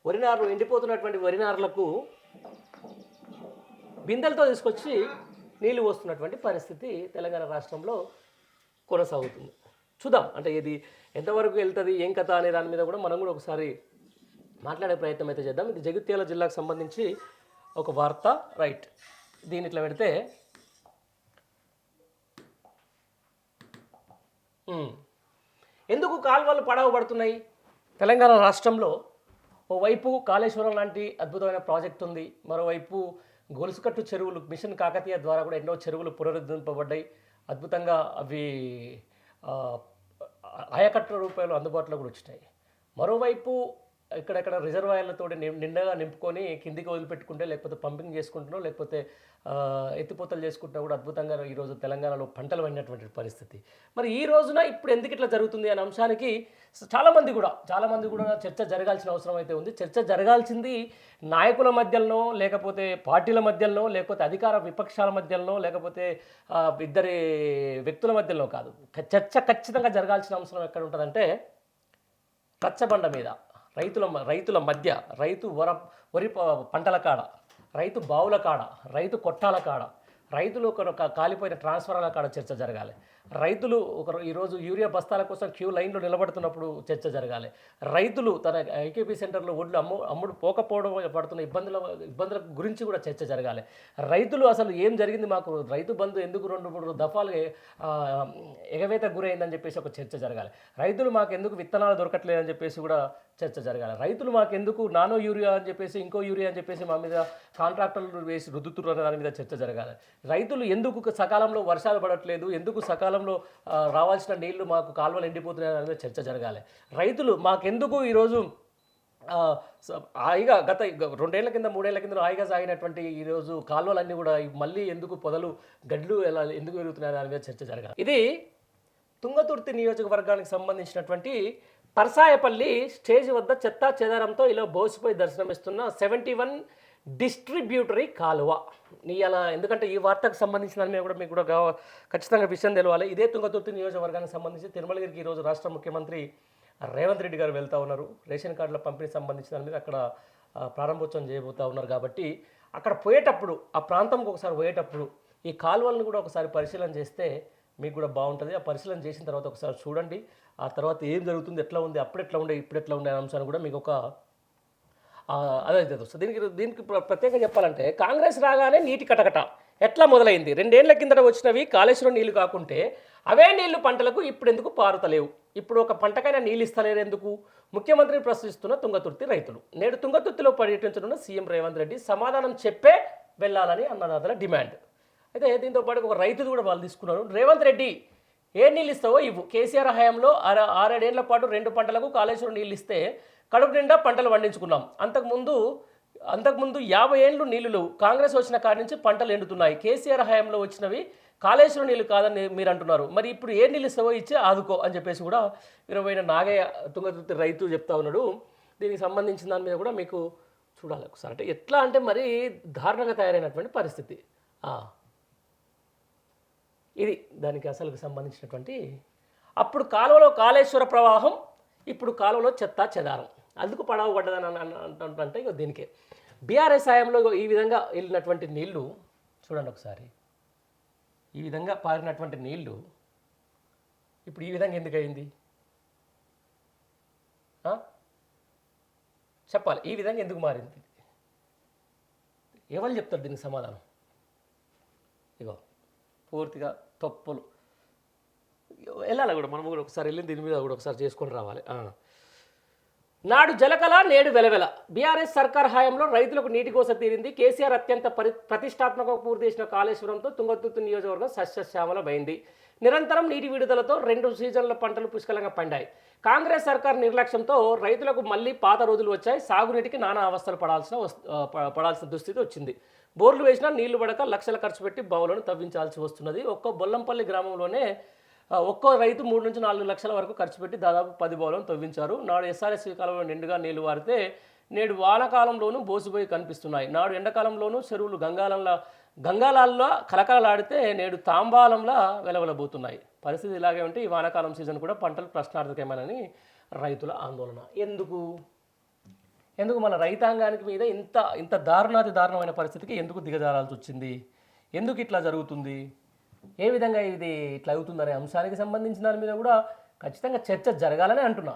వరి నారు ఎండిపోతున్నటువంటి వరి నారులకు బిందెలతో తీసుకొచ్చి నీళ్లు పోస్తున్నటువంటి పరిస్థితి తెలంగాణ రాష్ట్రంలో కొనసాగుతుంది. చూద్దాం అంటే ఇది ఎంతవరకు వెళ్తుంది ఏం కథ అనే దాని మీద కూడా మనం కూడా ఒకసారి మాట్లాడే ప్రయత్నం అయితే చేద్దాం. ఇది జగిత్యాల జిల్లాకు సంబంధించి ఒక వార్త. రైట్, దీని ఇట్లా పెడితే ఎందుకు కాలువలు పడవబడుతున్నాయి తెలంగాణ రాష్ట్రంలో? ఓవైపు కాళేశ్వరం లాంటి అద్భుతమైన ప్రాజెక్ట్ ఉంది, మరోవైపు గొలుసుకట్టు చెరువులు మిషన్ కాకతీయ ద్వారా కూడా ఎన్నో చెరువులు పునరుద్ధరింపబడ్డాయి. అద్భుతంగా అవి ఆయకట్ల రూపాయలు అందుబాటులో కూడా వచ్చినాయి. మరోవైపు ఇక్కడెక్కడ రిజర్వాయర్లతో నిండగా నింపుకొని కిందికి వదిలిపెట్టుకుంటే, లేకపోతే పంపింగ్ చేసుకుంటున్నాం, లేకపోతే ఎత్తిపోతలు చేసుకుంటున్నా కూడా అద్భుతంగా ఈరోజు తెలంగాణలో పంటలు పండినటువంటి పరిస్థితి. మరి ఈ రోజున ఇప్పుడు ఎందుకు ఇట్లా జరుగుతుంది అనే అంశానికి చాలామంది కూడా చర్చ జరగాల్సిన అవసరం అయితే ఉంది. చర్చ జరగాల్సింది నాయకుల మధ్యలో, లేకపోతే పార్టీల మధ్యలో, లేకపోతే అధికార విపక్షాల మధ్యలో, లేకపోతే ఇద్దరి వ్యక్తుల మధ్యలో కాదు. చర్చ ఖచ్చితంగా జరగాల్సిన అవసరం ఎక్కడ ఉంటుందంటే రచ్చబండ మీద, రైతుల మధ్య, వరి పంటల కాడ, రైతు బావుల కాడ, రైతు కొట్టాల కాడ, రైతులు కాలిపోయిన ట్రాన్స్ఫార్మర్ల కాడ చర్చ జరగాలి. రైతులు ఈరోజు యూరియా బస్తాల కోసం క్యూ లైన్లో నిలబడుతున్నప్పుడు చర్చ జరగాలి. రైతులు తన ఐకేపీ సెంటర్లో ఒడ్లు అమ్ముడు పోకపోవడం పడుతున్న ఇబ్బందుల గురించి కూడా చర్చ జరగాలి. రైతులు అసలు ఏం జరిగింది, మాకు రైతు బంధు ఎందుకు 2-3 దఫాలు ఎగవేత గురైందని చెప్పేసి ఒక చర్చ జరగాలి. రైతులు మాకు ఎందుకు విత్తనాలు దొరకట్లేదని చెప్పేసి కూడా చర్చ జరగాలి. రైతులు మాకు ఎందుకు నానో యూరియా అని చెప్పేసి ఇంకో యూరియా అని చెప్పేసి మా మీద కాంట్రాక్టర్లు వేసి రుద్దుతున్న దాని మీద చర్చ జరగాలి. రైతులు ఎందుకు సకాలంలో వర్షాలు పడట్లేదు, ఎందుకు సకాలంలో రావాల్సిన నీళ్లు మాకు కాలువలు ఎండిపోతున్నాయి దాని మీద చర్చ జరగాలి. రైతులు మాకెందుకు ఈరోజు హాయిగా గత 2 ఏళ్ల కింద 3 ఏళ్ల కింద హాయిగా సాగినటువంటి ఈరోజు కాలువలన్నీ కూడా మళ్ళీ ఎందుకు పొదలు గడ్లు ఎలా ఎందుకు పెరుగుతున్నాయి దాని మీద చర్చ జరగాలి. ఇది తుంగతుర్తి నియోజకవర్గానికి సంబంధించినటువంటి పర్సాయపల్లి స్టేజ్ వద్ద చెత్తా చెదారంతో ఇలా బోసిపోయి దర్శనమిస్తున్న 71 డిస్ట్రిబ్యూటరీ కాలువ. ఇలా ఎందుకంటే ఈ వార్తకు సంబంధించిన దాని మీద కూడా మీకు కూడా ఖచ్చితంగా విషయం తెలవాలి. ఇదే తుంగతుర్తి నియోజకవర్గానికి సంబంధించి తిరుమలగిరికి ఈరోజు రాష్ట్ర ముఖ్యమంత్రి రేవంత్ రెడ్డి గారు వెళ్తూ ఉన్నారు. రేషన్ కార్డుల పంపిణీ సంబంధించిన దాని మీద అక్కడ ప్రారంభోత్సవం చేయబోతూ ఉన్నారు. కాబట్టి అక్కడ పోయేటప్పుడు, ఆ ప్రాంతంకి ఒకసారి పోయేటప్పుడు ఈ కాలువలను కూడా ఒకసారి పరిశీలన చేస్తే మీకు కూడా బాగుంటుంది. ఆ పరిశీలన చేసిన తర్వాత ఒకసారి చూడండి, ఆ తర్వాత ఏం జరుగుతుంది, ఎట్లా ఉంది, అప్పుడు ఎట్లా ఉండే, ఇప్పుడు ఎట్లా ఉండే అంశాన్ని కూడా మీకు ఒక అదే వస్తుంది. దీనికి ప్రత్యేకంగా చెప్పాలంటే కాంగ్రెస్ రాగానే నీటి కటకట ఎట్లా మొదలైంది? 2 ఏళ్ల కిందట వచ్చినవి కాళేశ్వరం నీళ్లు కాకుంటే అవే నీళ్లు పంటలకు ఇప్పుడు ఎందుకు పారుతలేవు? ఇప్పుడు ఒక పంటకైనా నీళ్ళు ఇస్తలేరు ఎందుకు? ముఖ్యమంత్రిని ప్రశ్నిస్తున్న తుంగతుర్తి రైతులు. నేడు తుంగతుర్తిలో పర్యటించనున్న సీఎం రేవంత్ రెడ్డి సమాధానం చెప్పే వెళ్ళాలని అన్నదాతల డిమాండ్. అయితే దీంతో పాటు ఒక రైతులు కూడా వాళ్ళు తీసుకున్నారు. రేవంత్ రెడ్డి ఏ నీళ్ళు ఇస్తావో ఇవ్వు. కేసీఆర్ హయాంలో 6-7 ఏళ్ల పాటు 2 పంటలకు కాళేశ్వరం నీళ్ళు ఇస్తే కడుపు నిండా పంటలు పండించుకున్నాం. అంతకుముందు 50 ఏళ్ళు నీళ్లు లేవు. కాంగ్రెస్ వచ్చిన కాడి నుంచి పంటలు ఎండుతున్నాయి. కేసీఆర్ హయాంలో వచ్చినవి కాళేశ్వరం నీళ్ళు కాదని మీరు అంటున్నారు. మరి ఇప్పుడు ఏ నీళ్ళు ఇస్తావో ఇచ్చి ఆదుకో అని చెప్పేసి కూడా వీరమైన నాగయ్య తుంగతుర్తి రైతు చెప్తా ఉన్నాడు. దీనికి సంబంధించిన దాని మీద కూడా మీకు చూడాలి ఒకసారి. అంటే ఎట్లా అంటే మరి దారుణంగా తయారైనటువంటి పరిస్థితి. ఇది దానికి అసలుకు సంబంధించినటువంటి అప్పుడు కాలువలో కాళేశ్వర ప్రవాహం, ఇప్పుడు కాలువలో చెత్తా చెదారం అందుకు పడవ పడ్డదని అంటే ఇక దీనికే బీఆర్ఎస్ హయాంలో ఈ విధంగా వెళ్ళినటువంటి నీళ్లు చూడండి ఒకసారి. ఈ విధంగా పారినటువంటి నీళ్లు ఇప్పుడు ఈ విధంగా ఎందుకు అయింది చెప్పాలి. ఈ విధంగా ఎందుకు మారింది? ఎవరు చెప్తారు దీనికి సమాధానం? ఇగో పూర్తిగా తప్పులు వెళ్ళాలి కూడా, మనం కూడా ఒకసారి వెళ్ళి దీని మీద కూడా ఒకసారి చేసుకొని రావాలి. నాడు జలకళ నేడు వెలవెల. బీఆర్ఎస్ సర్కార్ హయాంలో రైతులకు నీటి కోస తీరింది. కేసీఆర్ అత్యంత ప్రతిష్టాత్మకంగా పూర్తి చేసిన కాళేశ్వరంతో తుంగతుర్తి నియోజకవర్గం సస్యశ్యామలమైంది. నిరంతరం నీటి విడుదలతో 2 సీజన్ల పంటలు పుష్కలంగా పండాయి. కాంగ్రెస్ సర్కార్ నిర్లక్ష్యంతో రైతులకు మళ్ళీ పాత రోజులు వచ్చాయి. సాగునీటికి నానా అవస్థలు పడాల్సిన దుస్థితి వచ్చింది. బోర్లు వేసినా నీళ్లు పడక లక్షలు ఖర్చు పెట్టి బావులను తవ్వించాల్సి వస్తున్నది. బొల్లంపల్లి గ్రామంలోనే ఒక్కో రైతు 3 నుంచి 4 లక్షల వరకు ఖర్చు పెట్టి దాదాపు 10 బావులను తవ్వించారు. నాడు ఎస్ఆర్ఎస్ కాలంలో నిండుగా నీళ్లు వారితే నేడు వానకాలంలోనూ బోసిపోయి కనిపిస్తున్నాయి. నాడు ఎండాకాలంలోనూ చెరువులు గంగాలాల్లో కలకలలాడితే నేడు తాంబాలంలా వెలవెలబోతున్నాయి. పరిస్థితి ఇలాగే ఉంటే ఈ వానాకాలం సీజన్ కూడా పంటలు ప్రశ్నార్థకమేనని రైతుల ఆందోళన. ఎందుకు ఎందుకు మన రైతాంగానికి మీద ఇంత ఇంత దారుణాతి దారుణమైన పరిస్థితికి ఎందుకు దిగజారాల్సి వచ్చింది, ఎందుకు ఇట్లా జరుగుతుంది, ఏ విధంగా ఇది ఇట్లా అవుతుందనే అంశానికి సంబంధించిన దాని మీద కూడా ఖచ్చితంగా చర్చ జరగాలని అంటున్నారు.